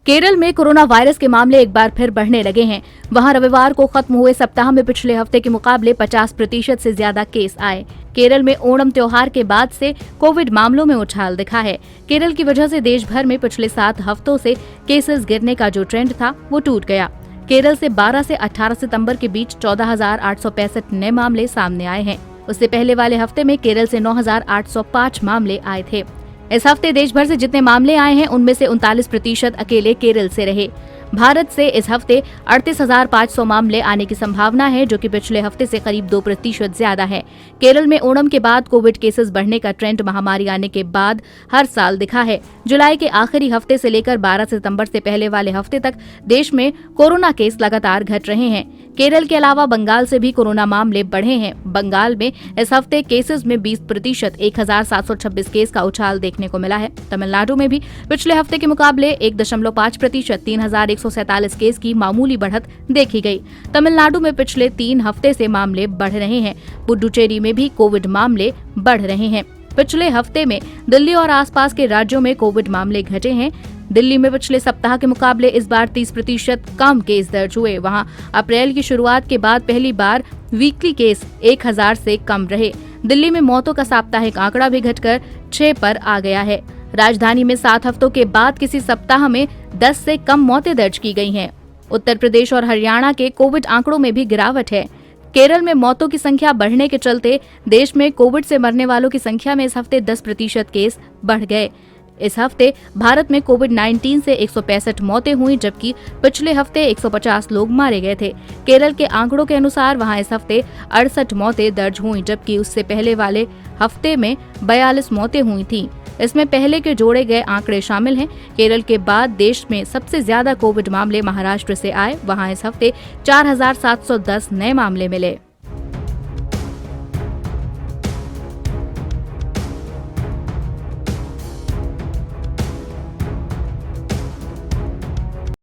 केरल में corona virus के मामले एक बार फिर बढ़ने लगे हैं। वहां रविवार को खत्म हुए सप्ताह में पिछले हफ्ते के मुकाबले 50% से ज्यादा केस आए। केरल में ओणम त्योहार के बाद से कोविड मामलों में उछाल दिखा है। केरल की वजह से देश भर में पिछले 7 हफ्तों से केसेस गिरने का जो ट्रेंड था वो टूट गया। केरल से 12 से 18 सितंबर के बीच 14,865 नए मामले सामने आए हैं। उससे पहले वाले हफ्ते में केरल से 9,805 मामले आए थे। इस हफ्ते देश भर से जितने मामले आए हैं उनमें से 39% अकेले केरल से रहे। भारत से इस हफ्ते 38,500 मामले आने की संभावना है, जो कि पिछले हफ्ते से करीब 2% ज्यादा है। केरल में ओणम के बाद कोविड केसेस बढ़ने का ट्रेंड महामारी आने के बाद हर साल दिखा है। जुलाई के आखिरी हफ्ते से लेकर 12 सितंबर से पहले वाले हफ्ते तक देश में कोरोना केस लगातार घट रहे हैं। केरल के अलावा बंगाल से भी कोरोना मामले बढ़े हैं। बंगाल में इस हफ्ते केसेस में 20% 1,726 केस का उछाल देखने को मिला है। तमिलनाडु में भी पिछले हफ्ते के मुकाबले 1.5% 3,147 केस की मामूली बढ़त देखी गई। तमिलनाडु में पिछले 3 हफ्ते से मामले बढ़ रहे हैं। पुडुचेरी में भी कोविड मामले बढ़ रहे हैं। पिछले हफ्ते में दिल्ली और आसपास के राज्यों में कोविड मामले घटे हैं। दिल्ली में पिछले सप्ताह के मुकाबले इस बार 30% कम केस दर्ज हुए। वहां अप्रैल की शुरुआत के बाद पहली बार वीकली केस 1,000 से कम रहे। दिल्ली में मौतों का साप्ताहिक आंकड़ा भी घटकर 6 पर आ गया है। राजधानी में 7 हफ्तों के बाद किसी सप्ताह में 10 से कम मौतें दर्ज की गई हैं। उत्तर प्रदेश और हरियाणा के कोविड आंकड़ों में भी गिरावट है। केरल में मौतों की संख्या बढ़ने के चलते देश में कोविड से मरने वालों की संख्या में इस हफ्ते 10% केस बढ़ गए। इस हफ्ते भारत में कोविड-19 से 165 मौतें हुई, जबकि पिछले हफ्ते 150 लोग मारे गए थे। केरल के आंकड़ों के अनुसार वहां इस हफ्ते 68 मौतें दर्ज हुई, जबकि उससे पहले वाले हफ्ते में 42 मौतें हुई थीं। इसमें पहले के जोड़े गए आंकड़े शामिल हैं। केरल के बाद देश में सबसे ज्यादा कोविड मामले महाराष्ट्र से आए। वहां इस हफ्ते 4,710 नए मामले मिले।